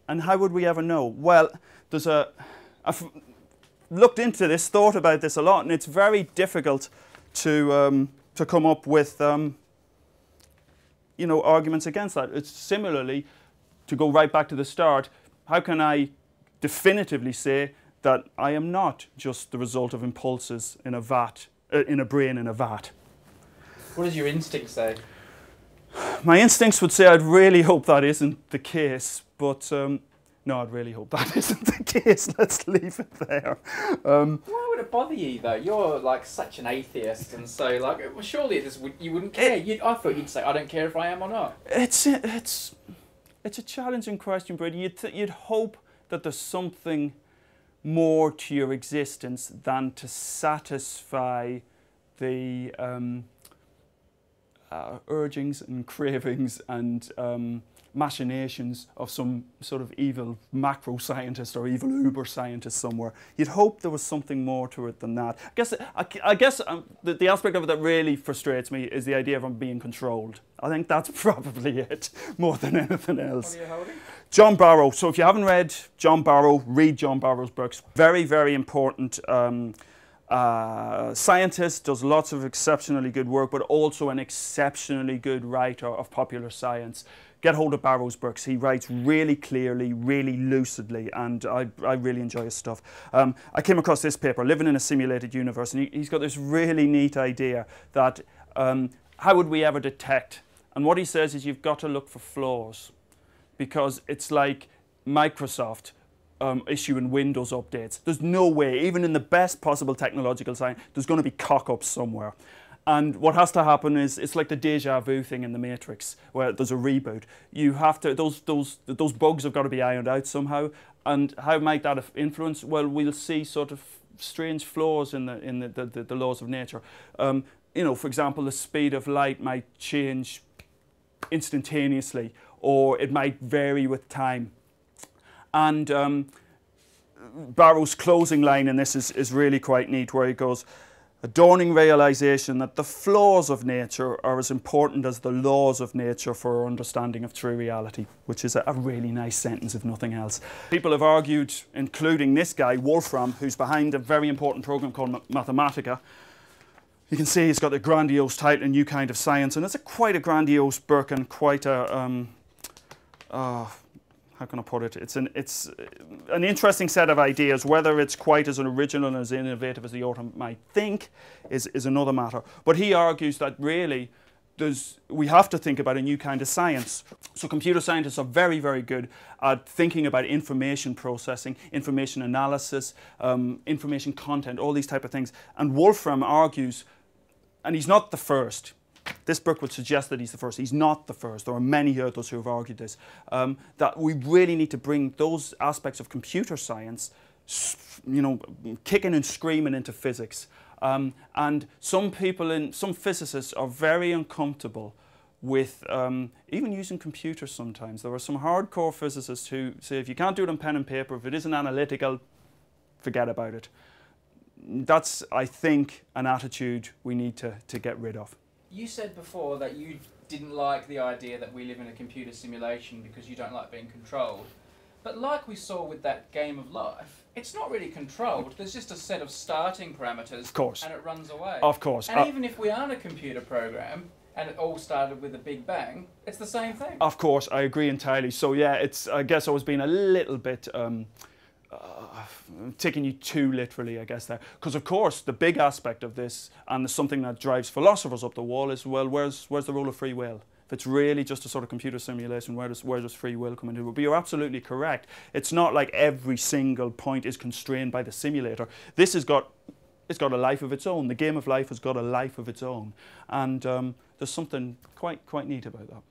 And how would we ever know? Well, I've looked into this, thought about this a lot, and it's very difficult to come up with you know, arguments against that. It's similarly, to go right back to the start, how can I definitively say that I am not just the result of impulses in a vat, in a brain in a vat? What does your instinct say? My instincts would say I'd really hope that isn't the case, but no, I'd really hope that isn't the case. Let's leave it there. Why would it bother you though? You're like such an atheist, and so like, well, surely you wouldn't care. I thought you'd say, I don't care if I am or not. It's a challenging question, Brady. You'd hope that there's something more to your existence than to satisfy the urgings and cravings and machinations of some sort of evil macro scientist or evil uber scientist somewhere. You'd hope there was something more to it than that. I guess the aspect of it that really frustrates me is the idea of being controlled. I think that's probably it, more than anything else. What are you holding? John Barrow. So if you haven't read John Barrow, read John Barrow's books. Very, very important scientist, does lots of exceptionally good work, but also an exceptionally good writer of popular science. Get hold of Barrow's books. He writes really clearly, really lucidly, and I really enjoy his stuff. I came across this paper, Living in a Simulated Universe, and he's got this really neat idea that how would we ever detect? And what he says is you've got to look for flaws, because it's like Microsoft issuing Windows updates. There's no way, even in the best possible technological science, there's going to be cock-ups somewhere. And what has to happen is, it's like the deja vu thing in the Matrix, where there's a reboot. You have to, those bugs have got to be ironed out somehow. And how might that influence? Well, we'll see sort of strange flaws in the laws of nature. You know, for example, the speed of light might change instantaneously, or it might vary with time. And Barrow's closing line in this is really quite neat, where he goes, a dawning realization that the flaws of nature are as important as the laws of nature for our understanding of true reality, which is a really nice sentence, if nothing else. People have argued, including this guy, Wolfram, who's behind a very important program called Mathematica. You can see he's got a grandiose title, A New Kind of Science, and it's quite a grandiose book and quite a, how can I put it? It's an interesting set of ideas. Whether it's quite as original and as innovative as the author might think is another matter. But he argues that really we have to think about a new kind of science. So computer scientists are very, very good at thinking about information processing, information analysis, information content, all these type of things. And Wolfram argues, and he's not the first. This book would suggest that he's the first. He's not the first. There are many others who have argued this, that we really need to bring those aspects of computer science, you know, kicking and screaming into physics. And some physicists are very uncomfortable with even using computers sometimes. There are some hardcore physicists who say if you can't do it on pen and paper, if it isn't analytical, forget about it. That's, I think, an attitude we need to get rid of. You said before that you didn't like the idea that we live in a computer simulation because you don't like being controlled. But like we saw with that game of life, it's not really controlled. There's just a set of starting parameters, of course, and it runs away. Of course. And even if we aren't a computer program, and it all started with a big bang, it's the same thing. Of course, I agree entirely. So yeah, I guess I was being a little bit taking you too literally, I guess, there. Because of course, the big aspect of this, and something that drives philosophers up the wall, is, well, where's the role of free will? If it's really just a sort of computer simulation, where does free will come into it? But you're absolutely correct. It's not like every single point is constrained by the simulator. This has got, it's got a life of its own. The game of life has got a life of its own. And there's something quite neat about that.